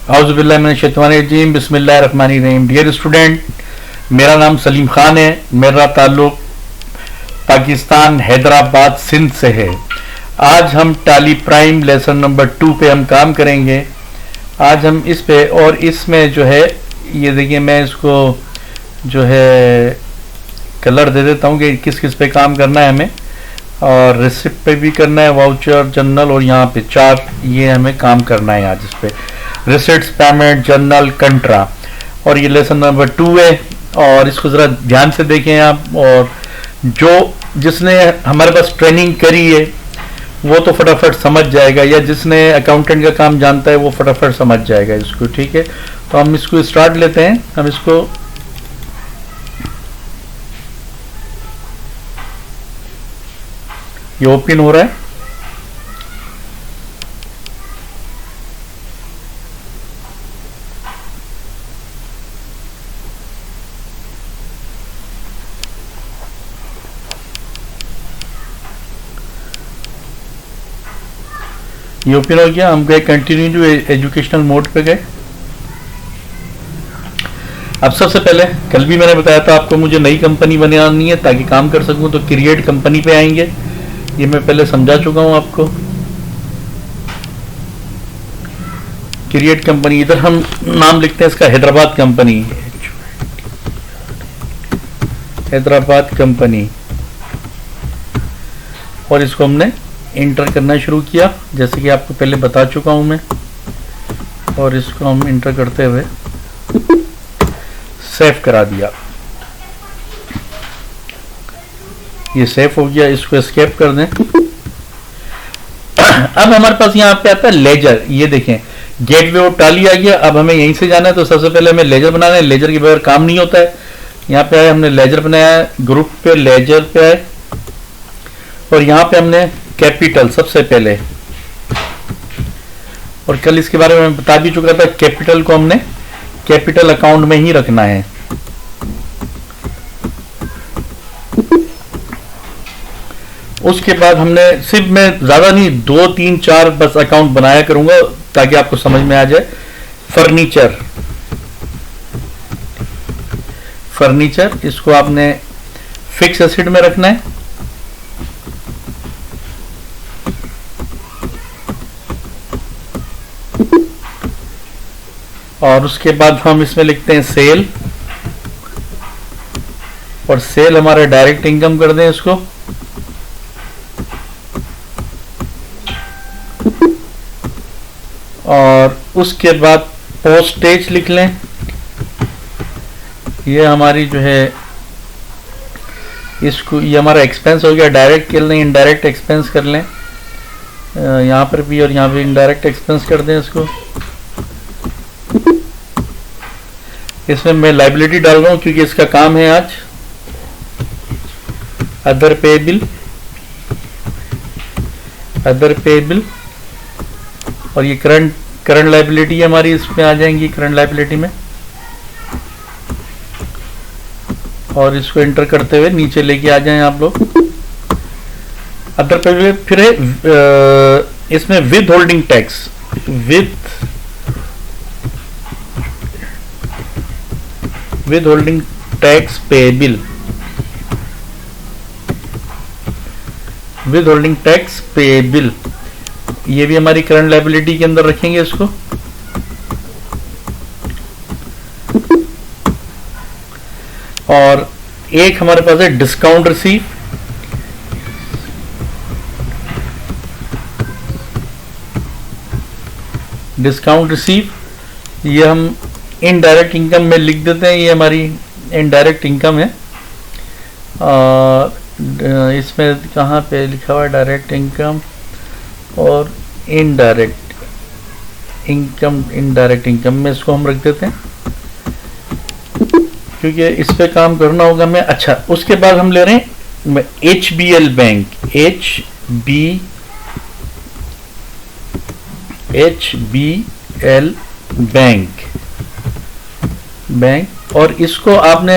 औज़ुबिल्लाहि मिनश्शैतानिर्रजीम बिस्मिल्लाहिर्रहमानिर्रहीम। Dear student, मेरा नाम सलीम खान है। मेरा ताल्लुक़ पाकिस्तान हैदराबाद सिंध से है। आज हम टाली प्राइम लेसन नंबर 2 पे हम काम करेंगे। आज हम इस पे और इसमें जो है ये देखिए, मैं इसको जो है कलर दे देता हूँ कि किस किस पे काम करना है हमें, और रिसिप्ट पे भी करना है, वाउचर, जर्नल, और यहाँ पे 4 ये हमें काम करना है आज इस पे। रिसिप्ट्स, पेमेंट, जर्नल, कंट्रा, और ये लेसन नंबर 2 है। और इसको ज़रा ध्यान से देखें आप, और जिसने हमारे पास ट्रेनिंग करी है वो तो फटाफट समझ जाएगा, या जिसने अकाउंटेंट का काम जानता है वो फटाफट समझ जाएगा इसको। ठीक है, तो हम इसको स्टार्ट लेते हैं। हम इसको ये ओपन हो रहा है। ये ओपन हो गया। हम गए कंटिन्यू टू एजुकेशनल मोड पे गए। अब सबसे पहले कल भी मैंने बताया था आपको, मुझे नई कंपनी बनानी है ताकि काम कर सकूं, तो क्रिएट कंपनी पे आएंगे। ये मैं पहले समझा चुका हूं आपको। क्रिएट कंपनी, इधर हम नाम लिखते हैं इसका हैदराबाद कंपनी। हैदराबाद कंपनी, और इसको हमने इंटर करना शुरू किया, जैसे कि आपको पहले बता चुका हूं मैं। और इसको हम इंटर करते हुए सेव करा दिया। ये सेव हो गया। इसको एस्केप कर दें। अब हमारे पास यहाँ पे आता है लेजर। ये देखें, गेटवे और टाली आ गया। अब हमें यहीं से जाना है, तो सबसे पहले हमें लेजर बनाना है। लेजर के बगैर काम नहीं होता है। यहाँ पे आए, हमने लेजर बनाया, ग्रुप पे लेजर पे आए, और यहाँ पे हमने कैपिटल सबसे पहले, और कल इसके बारे में बता भी चुका था, कैपिटल को हमने कैपिटल अकाउंट में ही रखना है। उसके बाद हमने सिर्फ, मैं ज्यादा नहीं, 2 3 4 बस अकाउंट बनाया करूंगा ताकि आपको समझ में आ जाए। फर्नीचर, फर्नीचर, इसको आपने फिक्स एसेट में रखना है। और उसके बाद हम इसमें लिखते हैं सेल, और सेल हमारा डायरेक्ट इनकम कर दें इसको। और उसके बाद पोस्टेज लिख लें। ये हमारी जो है, इसको, ये हमारा एक्सपेंस हो गया। डायरेक्ट कर लें, इनडायरेक्ट एक्सपेंस कर लें, यहाँ पर भी और यहाँ भी इनडायरेक्ट एक्सपेंस कर दें इसको। इसमें मैं लाइबिलिटी डाल रहा हूँ क्योंकि इसका काम है आज। अदर पेएबल, अदर पेएबल, और ये करंट लाइबिलिटी हमारी इसमें आ जाएंगी, करंट लाइबिलिटी में। और इसको एंटर करते हुए नीचे लेके आ जाएं आप लोग। अदर पेएबल, फिर है इसमें with holding tax, with holding tax payable, with holding tax payable, ये भी हमारी करंट लायबिलिटी के अंदर रखेंगे इसको। और एक हमारे पास है डिस्काउंट रिसीव, डिस्काउंट रिसीव, ये हम इनडायरेक्ट इनकम में लिख देते हैं। ये हमारी इनडायरेक्ट इनकम है। इसमें कहाँ पे लिखा हुआ है डायरेक्ट इनकम और इनडायरेक्ट इनकम, इनडायरेक्ट इनकम में इसको हम रख देते हैं क्योंकि इस पे काम करना होगा हमें। अच्छा, उसके बाद हम ले रहे हैं HBL बैंक, HBL बैंक, और इसको आपने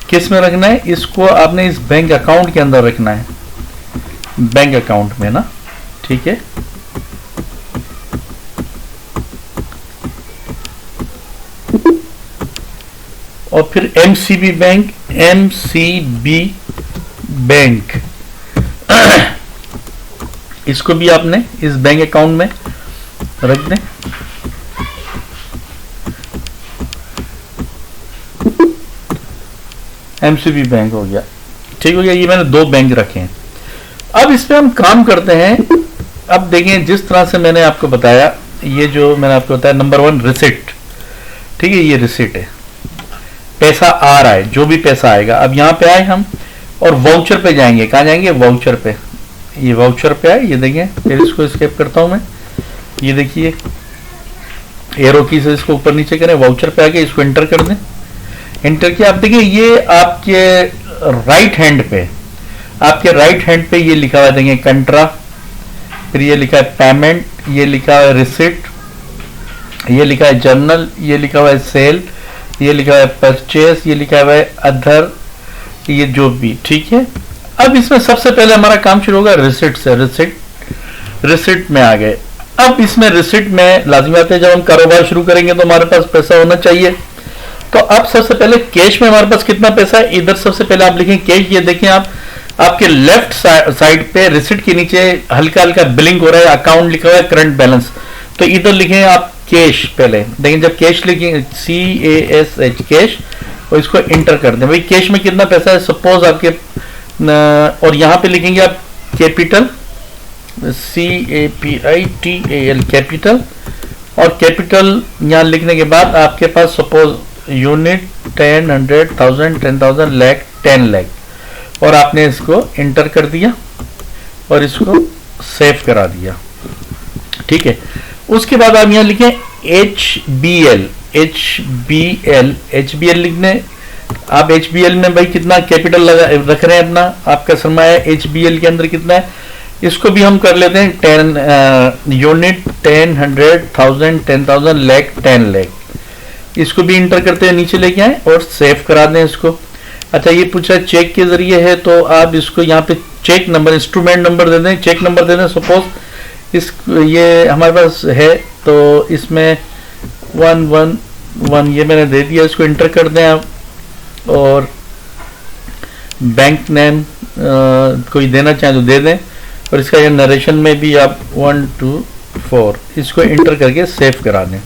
किस में रखना है? इसको आपने इस बैंक अकाउंट के अंदर रखना है, बैंक अकाउंट में ना, ठीक है। और फिर एमसीबी बैंक, एमसीबी बैंक इसको भी आपने इस बैंक अकाउंट में रख दें। एमसीबी बैंक हो गया, ठीक हो गया। ये मैंने 2 बैंक रखे हैं। अब इसमें हम काम करते हैं। अब देखें, जिस तरह से मैंने आपको बताया, ये जो मैंने आपको बताया, नंबर 1 रिसिट, ठीक है, ये रिसिट है, पैसा आ रहा है, जो भी पैसा आएगा। अब यहाँ पे आए हम और वाउचर पे जाएंगे। कहाँ जाएंगे? वाउचर पे। ये वाउचर पे आए, ये देखें, फिर इसको स्केप करता हूं मैं। ये देखिए, एरो की से इसको ऊपर नीचे करें, वाउचर पे आके इसको एंटर कर दें। एंटर किया। आप देखिए, ये आपके राइट हैंड पे, आपके राइट हैंड पे ये लिखा हुआ है, देखें, कंट्रा, फिर ये लिखा है पेमेंट, ये लिखा है रिसिट, ये लिखा है जर्नल, ये लिखा हुआ है सेल, ये लिखा है परचेस, ये लिखा हुआ है अदर, ये जो भी, ठीक है। अब इसमें सबसे पहले हमारा काम शुरू होगा रिसिट से। रिसिट में आ गए। अब इसमें रिसिट में लाजिमी बात है, जब हम कारोबार शुरू करेंगे तो हमारे पास पैसा होना चाहिए। तो अब सबसे पहले कैश में हमारे पास कितना पैसा है, इधर सबसे पहले आप लिखें कैश। ये देखें आप, आपके लेफ्ट साइड पे रिसिट के नीचे हल्का हल्का बिलिंग हो रहा है, अकाउंट लिखा हुआ है करंट बैलेंस। तो इधर लिखें आप कैश। पहले देखें, जब कैश लिखें CASH कैश, और इसको इंटर कर दें। भाई कैश में कितना पैसा है, सपोज आपके, और यहां पे लिखेंगे आप कैपिटल, CAPITAL कैपिटल, और कैपिटल यहां लिखने के बाद आपके पास सपोज यूनिट 10, 100, 1000, 10,000, लाख, 10 लाख, और आपने इसको इंटर कर दिया और इसको सेव करा दिया, ठीक है। उसके बाद आप यहां लिखें HBL लिखने। आप HBL में भाई कितना कैपिटल रख रहे हैं अपना, आपका सरमाया HBL के अंदर कितना है, इसको भी हम कर लेते हैं 10 यूनिट, 10, 100, 1000, 10,000, लाख, 10 लाख। इसको भी इंटर करते हैं, नीचे लेके आए और सेव करा दें इसको। अच्छा, ये पूछा चेक के जरिए है, तो आप इसको यहाँ पे चेक नंबर, इंस्ट्रूमेंट नंबर दे दें, चेक नंबर दे दें। सपोज ये हमारे पास है, तो इसमें 111 ये मैंने दे दिया, इसको इंटर कर दें आप। और बैंक नेम कोई देना चाहें तो दे दें, और इसका ये नरेशन में भी आप 1, 2, 4 इसको इंटर करके सेव करा दें,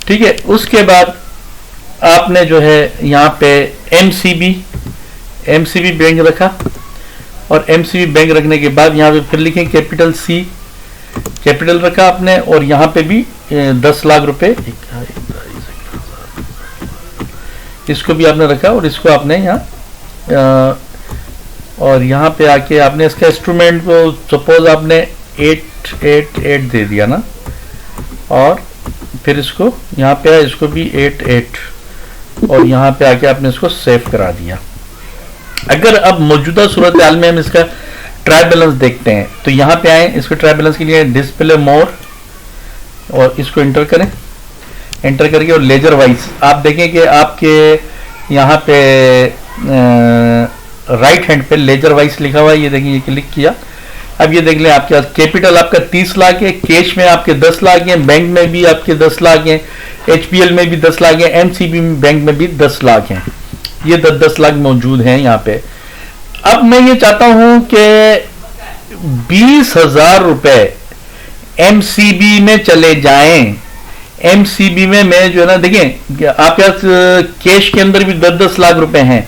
ठीक है। उसके बाद आपने जो है यहाँ पे एमसीबी बैंक रखा, और एमसीबी बैंक रखने के बाद यहाँ पे फिर लिखें कैपिटल C कैपिटल रखा आपने, और यहाँ पे भी 10 लाख रुपए इसको भी आपने रखा, और इसको आपने यहाँ और यहाँ पे आके आपने इसका इंस्ट्रूमेंट को सपोज आपने 888 दे दिया ना, और फिर इसको यहाँ पे इसको भी 88, और यहाँ पे आके आपने इसको सेव करा दिया। अगर अब मौजूदा सूरत हाल में हम इसका ट्राई बैलेंस देखते हैं, तो यहाँ पे आए, इसको ट्राई बैलेंस के लिए डिस्प्ले मोर, और इसको इंटर करें, एंटर करके और लेजर वाइज आप देखें कि आपके यहाँ पे राइट हैंड पे लेजर वाइज लिखा हुआ है। ये देखिए, ये क्लिक किया। अब ये देख लें, आपके पास कैपिटल आपका 30 लाख है, कैश में आपके 10 लाख हैं, बैंक में भी आपके 10 लाख हैं, HPL में भी 10 लाख है, एमसीबी बैंक में भी 10 लाख हैं। ये 10-10 लाख मौजूद हैं यहाँ पे। अब मैं ये चाहता हूं कि 20,000 रुपए एमसीबी में चले जाएं। एमसीबी में मैं जो है ना, देखें आपके पास कैश के अंदर भी 10-10 लाख रुपए हैं।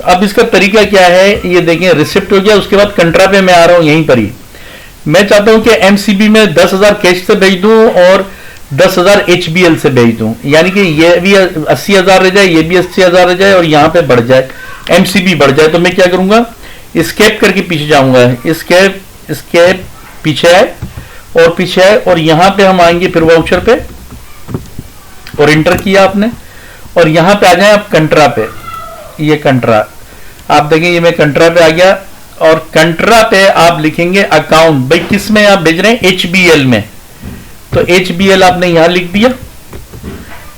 अब इसका तरीका क्या है, ये देखें, रिसिप्ट हो गया, उसके बाद कंट्रा पे मैं आ रहा हूं यहीं पर ही। मैं चाहता हूं कि एमसीबी में 10,000 कैश से भेज दूं और 10,000 HBL से भेज दूं, यानी कि ये भी 80,000 रह जाए, ये भी 80,000 रह जाए, और यहां पे बढ़ जाए, एमसीबी बढ़ जाए। तो मैं क्या करूंगा, स्केप करके पीछे जाऊंगा, स्केप पीछे आए और पीछे आए, और यहां पे हम आएंगे फिर वाउचर पे, और इंटर किया आपने, और यहां पे आ जाए आप कंट्रा पे। ये कंट्रा आप देखें, ये मैं कंट्रा पे आ गया, और कंट्रा पे आप लिखेंगे अकाउंट। भाई किस में आप भेज रहे हैं, HBL में, तो HBL आपने यहां लिख दिया,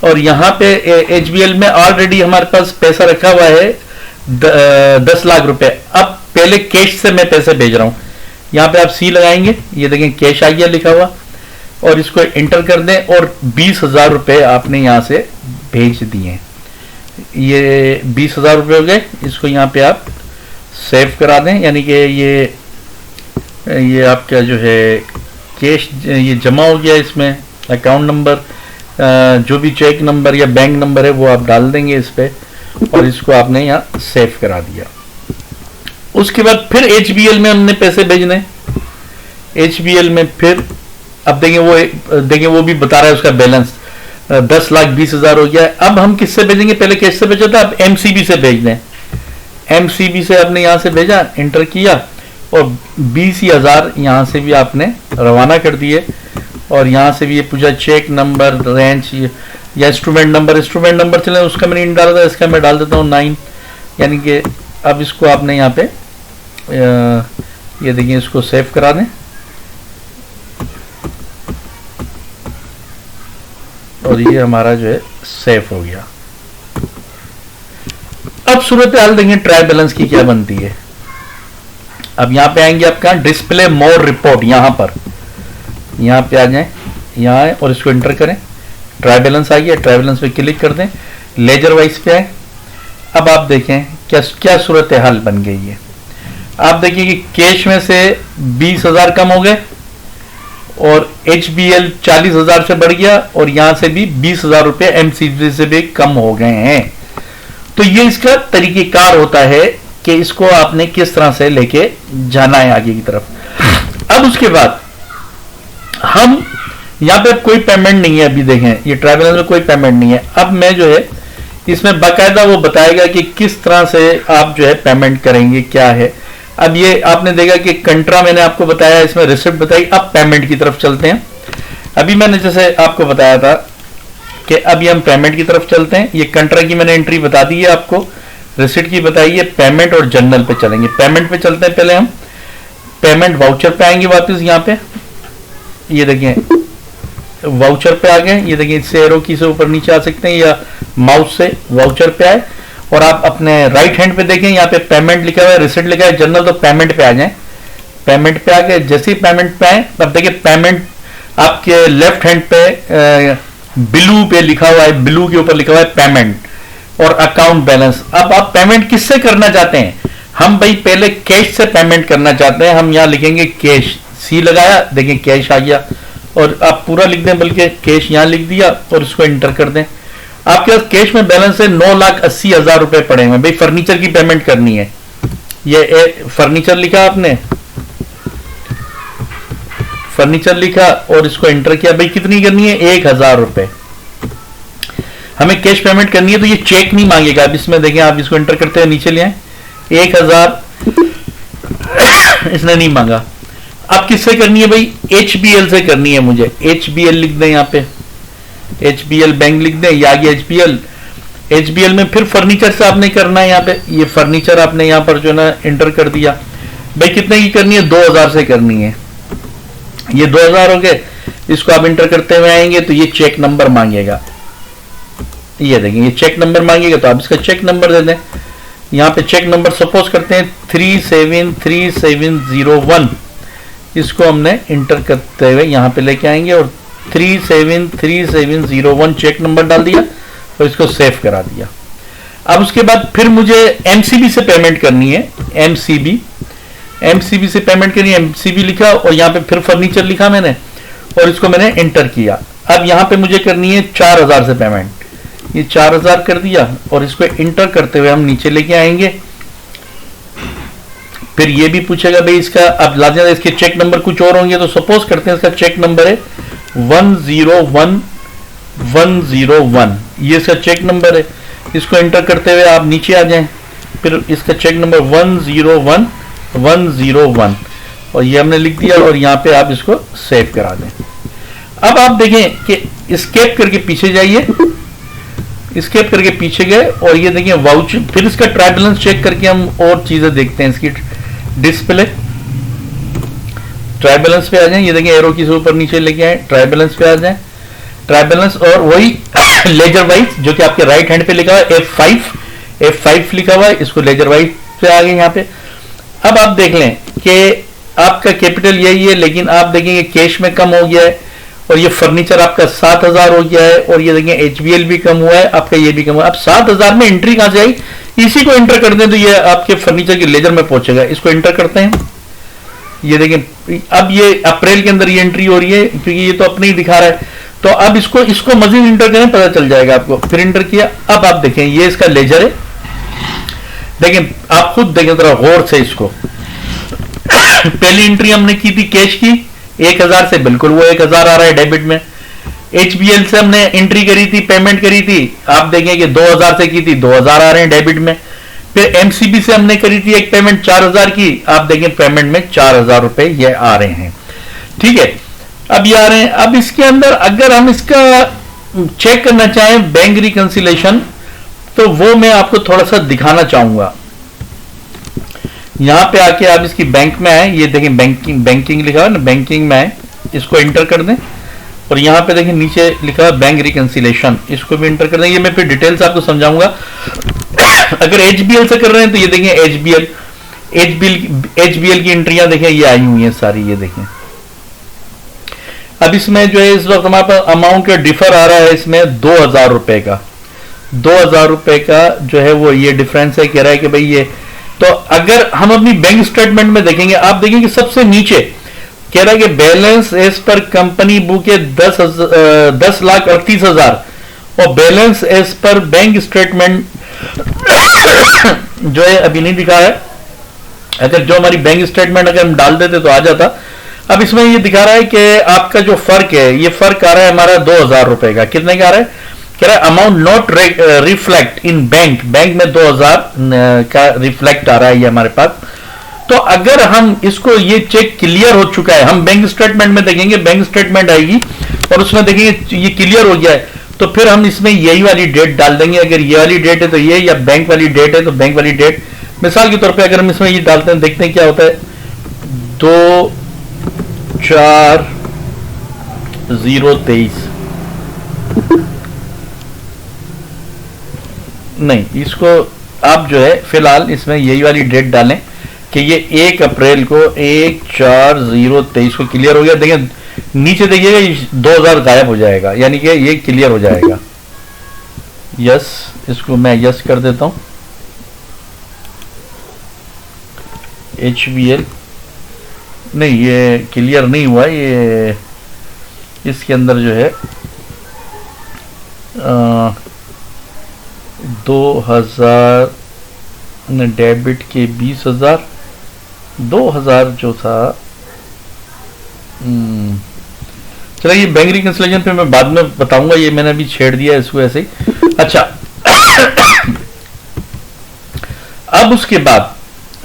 और यहां पे HBL में ऑलरेडी हमारे पास पैसा रखा हुआ है 10 लाख रुपए। अब पहले कैश से मैं पैसे भेज रहा हूं, यहां पे आप C लगाएंगे, ये देखें कैश आ गया लिखा हुआ। और इसको इंटर कर दें और 20,000 रुपये आपने यहाँ से भेज दिए। ये 20,000 रुपये हो गए। इसको यहाँ पे आप सेव करा दें, यानी कि ये आपका जो है कैश ये जमा हो गया। इसमें अकाउंट नंबर, जो भी चेक नंबर या बैंक नंबर है वो आप डाल देंगे इस पे, और इसको आपने यहाँ सेव करा दिया। उसके बाद फिर HBL में हमने पैसे भेजने। HBL में फिर अब देखें वो भी बता रहा है उसका बैलेंस 10,20,000 हो गया है। अब हम किससे भेजेंगे? पहले कैश से भेजा था, अब MCB से भेज दें। MCB से आपने यहाँ से भेजा, इंटर किया और 20,000 यहाँ से भी आपने रवाना कर दिए। और यहाँ से भी ये पूछा चेक नंबर, रेंज या इंस्ट्रूमेंट नंबर चले, उसका मैंने नहीं डाला था, इसका मैं डाल देता हूँ 9, यानी कि अब इसको आपने यहाँ पे ये देखिए इसको सेव करा दें और ये हमारा जो है सेव हो गया। अब सूरत हाल देंगे ट्रायल बैलेंस की क्या बनती है। अब यहाँ पे आएंगे आपका डिस्प्ले मोर रिपोर्ट, यहाँ पे आ जाएं, यहाँ आए और इसको इंटर करें। ट्रायल बैलेंस आ गया, ट्रायल बैलेंस पे क्लिक कर दें, लेजर वाइज पे आए। अब आप देखें क्या सूरत हाल बन गई है। आप देखिए कि कैश में से 20,000 कम हो गए और HBL 40,000 से बढ़ गया और यहां से भी 20,000 रुपए MCB से भी कम हो गए हैं। तो ये इसका तरीकेकार होता है कि इसको आपने किस तरह से लेके जाना है आगे की तरफ। अब उसके बाद हम यहाँ पे कोई पेमेंट नहीं है, अभी देखें ये ट्रायल में कोई पेमेंट नहीं है। अब मैं जो है इसमें बाकायदा वो बताएगा कि किस तरह से आप जो है पेमेंट करेंगे, क्या है। अब ये आपने देखा कि कंट्रा मैंने आपको बताया, इसमें रिसिप्ट बताई। अब पेमेंट की तरफ चलते हैं। अभी मैंने जैसे आपको बताया था कि अभी हम पेमेंट की तरफ चलते हैं। ये कंट्रा की मैंने एंट्री बता दी है आपको, रिसिप्ट की बताई है, पेमेंट और जर्नल पे चलेंगे। पेमेंट पे चलते हैं, पहले हम पेमेंट वाउचर पे आएंगे वापस। यहाँ पे ये देखें वाउचर पे आ गए, ये देखिए इससे एरो की से ऊपर नीचे आ सकते हैं या माउस से वाउचर पे आए और आप अपने राइट हैंड पे देखें, यहाँ पे पेमेंट लिखा हुआ है, रिसिप्ट लिखा है, जर्नल, तो पेमेंट पे आ जाए। पेमेंट पे आ गए, जैसे ही पेमेंट पे आए तब देखिए पेमेंट आपके लेफ्ट हैंड पे ब्लू पे लिखा हुआ है, ब्लू के ऊपर लिखा हुआ है पेमेंट और अकाउंट बैलेंस। अब आप पेमेंट किससे करना चाहते हैं? हम भाई पहले कैश से पेमेंट करना चाहते हैं। हम यहाँ लिखेंगे कैश, सी लगाया, देखिए कैश आ गया। और आप पूरा लिख दें, बल्कि कैश यहाँ लिख दिया और इसको इंटर कर दें। आपके पास कैश में बैलेंस है 9,80,000 रुपए पड़े हैं। भाई फर्नीचर की पेमेंट करनी है, ये फर्नीचर लिखा आपने, फर्नीचर लिखा और इसको इंटर किया। भाई कितनी करनी है? 1,000 रुपए हमें कैश पेमेंट करनी है। तो ये चेक नहीं मांगेगा। अब इसमें देखें, आप इसको इंटर करते हैं, नीचे ले आए, 1,000 इसने नहीं मांगा। अब किससे करनी है? भाई HBL से करनी है मुझे। HBL लिख दें, यहाँ पे HBL बैंक लिख दें, ये आ गया HBL। HBL में फिर फर्नीचर से आपने करना है, यहाँ पे ये फर्नीचर आपने यहाँ पर जो ना इंटर कर दिया। भाई कितने की करनी है? 2,000 से करनी है। ये 2,000 हो गए। इसको आप इंटर करते हुए आएंगे तो ये चेक नंबर मांगेगा। ये देखेंगे ये चेक नंबर मांगेगा, तो आप इसका चेक नंबर दे दें। यहाँ पे चेक नंबर सपोज करते हैं 373701। इसको हमने इंटर करते हुए यहाँ पे लेके आएंगे और 373701 चेक नंबर डाल दिया और इसको सेव करा दिया। अब उसके बाद फिर मुझे MCB से पेमेंट करनी है। MCB से पेमेंट करनी है, MCB लिखा और यहाँ पे फिर फर्नीचर लिखा मैंने और इसको मैंने इंटर किया। अब यहाँ पे मुझे करनी है 4,000 से पेमेंट, ये 4,000 कर दिया और इसको इंटर करते हुए हम नीचे लेके आएंगे। फिर ये भी पूछेगा भाई इसका, अब लाजमी इसके चेक नंबर कुछ और होंगे, तो सपोज करते हैं इसका चेक नंबर है 101101, ये इसका चेक नंबर है। इसको एंटर करते हुए आप नीचे आ जाएं, फिर इसका चेक नंबर 101101 और ये हमने लिख दिया और यहाँ पे आप इसको सेव करा दें। अब आप देखें कि स्केप करके पीछे जाइए, स्केप करके पीछे गए और ये देखिए वाउचर। फिर इसका ट्रायल बैलेंस चेक करके हम और चीजें देखते हैं। इसकी डिस्प्ले ट्रायल बैलेंस पे आ जाए, ये देखिए एरो की से ऊपर नीचे लेके आए, ट्रायल बैलेंस पे आ जाए। ट्रायल बैलेंस और वही लेजर वाइज जो कि आपके राइट हैंड पे लिखा हुआ है F5 लिखा हुआ है, इसको लेजर वाइज पे आ गए यहाँ पे। अब आप देख लें कि आपका कैपिटल यही है, लेकिन आप देखेंगे कैश में कम हो गया है और ये फर्नीचर आपका 7,000 हो गया है, और ये देखिए HBL भी कम हुआ है आपका, ये भी कम हुआ है। अब 7,000 में एंट्री कहां से आई, इसी को एंटर कर दें तो ये आपके फर्नीचर के लेजर में पहुंचेगा। इसको एंटर करते हैं, ये देखें अब ये अप्रैल के अंदर ये एंट्री हो रही है, क्योंकि ये तो अपने ही दिखा रहा है। तो अब इसको मजीद इंटर करें, पता चल जाएगा आपको। फिर इंटर किया, अब आप देखें ये इसका लेजर है, देखें आप खुद देखें जरा गौर से इसको। पहली एंट्री हमने की थी कैश की 1,000 से, बिल्कुल वो 1,000 आ रहा है डेबिट में। HBL से हमने एंट्री करी थी, पेमेंट करी थी, आप देखें कि 2,000 से की थी, 2,000 आ रहे हैं डेबिट में। फिर MCB से हमने करी थी एक पेमेंट 4,000 की, आप देखें पेमेंट में 4,000 रुपए ये आ रहे हैं। ठीक है, अब ये आ रहे हैं। अब इसके अंदर अगर हम इसका चेक करना चाहें बैंक रिकंसिलेशन, तो वो मैं आपको थोड़ा सा दिखाना चाहूंगा। यहां पे आके आप इसकी बैंक में आए, ये देखें बैंकिंग लिखा है ना, बैंकिंग में आए, इसको एंटर कर दें, और यहां पे देखें नीचे लिखा है बैंक रिकंसिलेशन, इसको भी एंटर कर दें। ये मैं फिर डिटेल्स आपको समझाऊंगा। अगर HBL से कर रहे हैं तो ये देखें HBL की एंट्रियां देखें ये आई हुई हैं सारी, ये देखें। अब इसमें जो है इस वक्त हमारे पास अमाउंट डिफर आ रहा है इसमें 2,000 रुपए का, 2,000 रुपए का जो है वो ये डिफरेंस है। कह रहा है कि भाई ये, तो अगर हम अपनी बैंक स्टेटमेंट में देखेंगे, आप देखेंगे सबसे नीचे कह रहा है कि balance as per company book है 10,38,000, और balance as per bank statement जो है अभी नहीं दिखा है। अगर जो हमारी बैंक स्टेटमेंट अगर हम डाल देते तो आ जाता। अब इसमें ये दिखा रहा है कि आपका जो फर्क है, ये फर्क आ रहा है हमारा 2,000 रुपए का। कितने का आ रहा है, कह रहा है amount not reflect in bank, bank में 2,000 का रिफ्लेक्ट आ रहा है ये हमारे पास। तो अगर हम इसको, ये चेक क्लियर हो चुका है, हम बैंक स्टेटमेंट में देखेंगे, बैंक स्टेटमेंट आएगी और उसमें देखेंगे ये क्लियर हो गया है, तो फिर हम इसमें यही वाली डेट डाल देंगे। अगर ये वाली डेट है तो ये, या बैंक वाली डेट है तो बैंक वाली डेट। मिसाल के तौर पे अगर हम इसमें ये डालते हैं, देखते हैं क्या होता है, 2/4/023, नहीं, इसको आप जो है फिलहाल इसमें यही वाली डेट डालें कि ये 1 अप्रैल को 1/4/023 को क्लियर हो गया। देखिए नीचे देखिएगा 2,000 गायब हो जाएगा, यानी कि ये क्लियर हो जाएगा। यस, इसको मैं यस कर देता हूं। HBL नहीं, ये क्लियर नहीं हुआ, ये इसके अंदर जो है 2,000 डेबिट के 20,000, 2,000 जो था, चलो ये बैंक रिकंसिलेशन पे मैं बाद में बताऊंगा, ये मैंने अभी छेड़ दिया इसको ऐसे ही। अच्छा, अब उसके बाद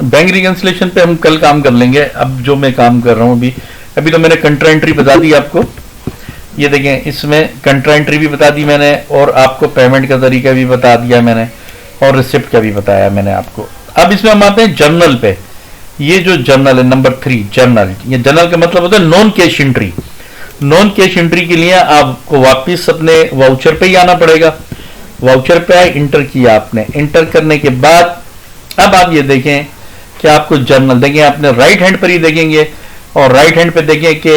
बैंक रिकंसिलेशन पे हम कल काम कर लेंगे। अब जो मैं काम कर रहा हूं अभी तो मैंने कंट्रा एंट्री बता दी आपको, ये देखें इसमें कंट्रा एंट्री भी बता दी मैंने, और आपको पेमेंट का तरीका भी बता दिया मैंने, और रिसिप्ट का भी बताया मैंने आपको। अब इसमें हम आते हैं जर्नल पे। ये जो जर्नल है नंबर 3 जर्नल, ये जर्नल का मतलब होता है non cash entry. Non cash entry के लिए आपको वापस अपने वाउचर पे ही आना पड़ेगा। वाउचर पे आए, इंटर किया आपने, इंटर करने के बाद अब आप ये देखें कि आपको जर्नल देखें, आपने राइट हैंड पर ही देखेंगे, और राइट हैंड पे देखें कि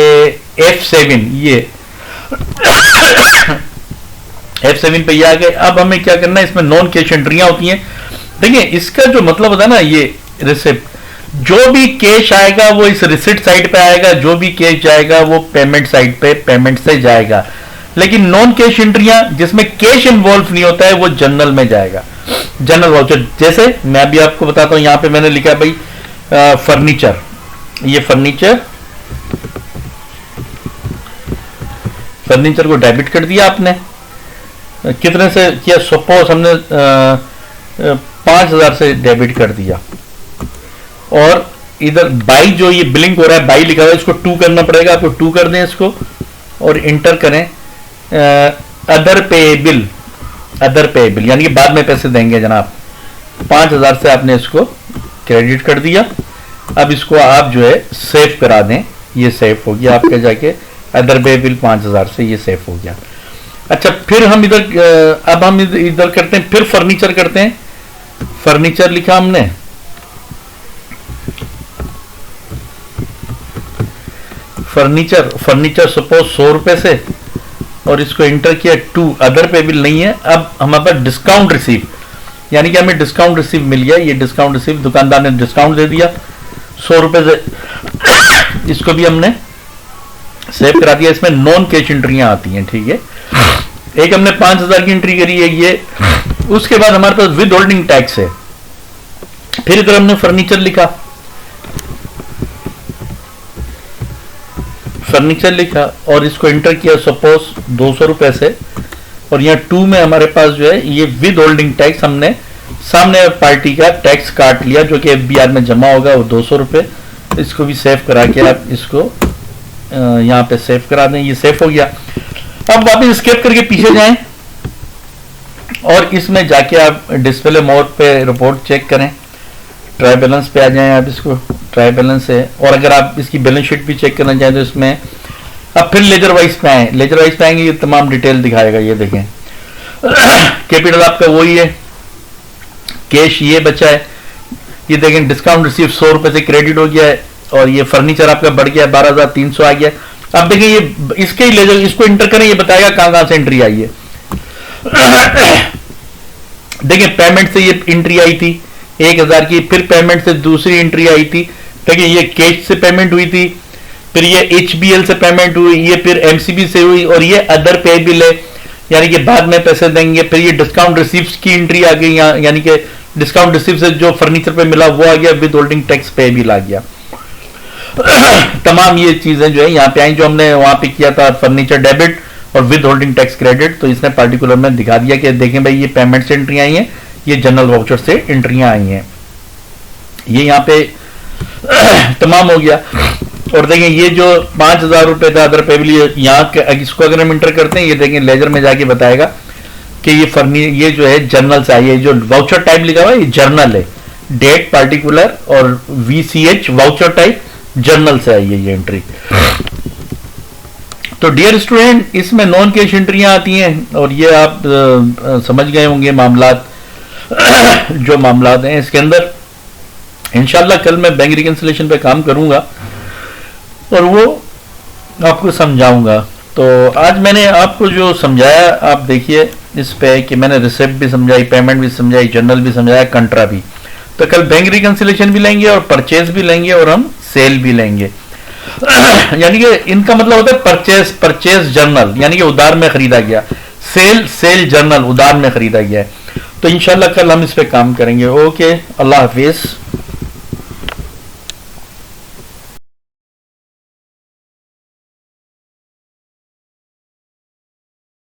F7 ये F7 पे ये आ गए। अब हमें क्या करना है, इसमें नॉन कैश एंट्रियां होती हैं। देखिए इसका जो मतलब होता है ना, ये रिसिप्ट, जो भी कैश आएगा वो इस रिसिप्ट साइड पे आएगा, जो भी कैश जाएगा वो पेमेंट साइड पे पेमेंट से जाएगा। लेकिन नॉन कैश एंट्रियां जिसमें कैश इन्वॉल्व नहीं होता है वो जर्नल में जाएगा, जनरल वाउचर। जैसे मैं अभी आपको बताता हूं, यहां पे मैंने लिखा है भाई फर्नीचर, ये फर्नीचर को डेबिट कर दिया आपने। कितने से किया, सपोज हमने 5,000 से डेबिट कर दिया, और इधर बाई जो ये बिलिंग हो रहा है, बाई लिखा हुआ है, इसको 2 करना पड़ेगा आपको। 2 कर दें इसको और इंटर करें अदर पेएबल, अदर पेएबल यानी कि बाद में पैसे देंगे जनाब। 5,000 से आपने इसको क्रेडिट कर दिया। अब इसको आप जो है सेव करा दें, ये सेव हो गया आपके जाके अदर पेएबल 5,000 से ये सेव हो गया। अच्छा, फिर हम इधर अब हम इधर करते हैं, फिर फर्नीचर करते हैं। फर्नीचर लिखा हमने, फर्नीचर फर्नीचर सपोज 100 रुपए से, और इसको इंटर किया टू अदर पेबल नहीं है। अब हमारे पास डिस्काउंट रिसीव, यानी कि हमें डिस्काउंट रिसीव मिल गया। ये डिस्काउंट रिसीव दुकानदार ने डिस्काउंट दे दिया 100 रुपए से, इसको भी हमने सेव करा दिया। इसमें नॉन कैश एंट्रियां आती हैं, ठीक है। एक हमने 5000 की एंट्री करी है ये। उसके बाद हमारे पास विद होल्डिंग टैक्स है। फिर इधर हमने फर्नीचर लिखा, फर्नीचर लिखा और इसको एंटर किया सपोज 200 रुपए से, और यहाँ टू में हमारे पास जो है ये विद होल्डिंग टैक्स हमने सामने पार्टी का टैक्स काट लिया जो कि एफबीआर में जमा होगा, वो 200 रुपए। इसको भी सेव करा के आप इसको यहाँ पे सेव करा दें। ये सेव हो गया। अब वापस स्केप करके पीछे जाएं और इसमें जाके आप डिस्प्ले मोड पे रिपोर्ट चेक करें, ट्राई बैलेंस पे आ जाएं। आप इसको ट्राई बैलेंस है, और अगर आप इसकी बैलेंस शीट भी चेक करना चाहें तो इसमें अब फिर लेजर वाइज पे आए। लेजर वाइज पे आएंगे, ये तमाम डिटेल दिखाएगा। ये देखें कैपिटल आपका वही है, कैश ये बचा है। ये देखें डिस्काउंट रिसीव 100 रुपए से क्रेडिट हो गया है, और ये फर्नीचर आपका बढ़ गया 12300 आ गया। अब देखिए ये इसके ही लेजर, इसको इंटर करें, ये बताएगा कहां कहां से एंट्री आई है। देखिए पेमेंट से ये एंट्री आई थी 1000 की, फिर पेमेंट से दूसरी एंट्री आई थी। देखिए ये कैश से पेमेंट हुई थी, फिर ये एचबीएल से पेमेंट हुई, ये फिर एमसीबी से हुई, और ये अदर पेएबल है, यानी कि बाद में पैसे देंगे। फिर ये डिस्काउंट रिसीव्स की एंट्री आ गई यहाँ, यानी कि डिस्काउंट रिसीव से जो फर्नीचर पे मिला वो आ गया, विद होल्डिंग टैक्स पेएबल आ गया। तमाम ये चीजें जो है यहाँ पे आई, जो हमने वहां पे किया था फर्नीचर डेबिट और विद होल्डिंग टैक्स क्रेडिट, तो इसने पार्टिकुलर में दिखा दिया कि देखें भाई ये पेमेंट से एंट्री आई है, ये जनरल वाउचर से एंट्रियां आई हैं। ये यहाँ पे तमाम हो गया। और देखें ये जो 5000 रुपए था अदर पेबल, यहाँ इसको अगर हम इंटर करते हैं, ये देखें लेजर में जाके बताएगा कि ये जो है जर्नल से आई है। जो वाउचर टाइप लिखा हुआ है ये जर्नल है, डेट पार्टिकुलर और VCH वाउचर टाइप जर्नल से आई है ये एंट्री। तो डियर स्टूडेंट, इसमें नॉन कैश एंट्रियां आती हैं, और ये आप समझ गए होंगे मामलात जो मामलात हैं इसके अंदर। इंशाल्लाह कल मैं बैंक रिकंसिलेशन पे काम करूंगा और वो आपको समझाऊंगा। तो आज मैंने आपको जो समझाया आप देखिए इस पे कि मैंने रिसिप्ट भी समझाई, पेमेंट भी समझाई, जर्नल भी समझाया, कंट्रा भी। तो कल बैंक रिकंसिलेशन भी लेंगे और परचेज भी लेंगे और हम सेल भी लेंगे। यानी कि इनका मतलब होता है परचेज जर्नल, यानी कि उधार में खरीदा गया, सेल जर्नल उधार में खरीदा गया है। तो इंशाल्लाह कल हम इस पे काम करेंगे। ओके, अल्लाह हाफिज।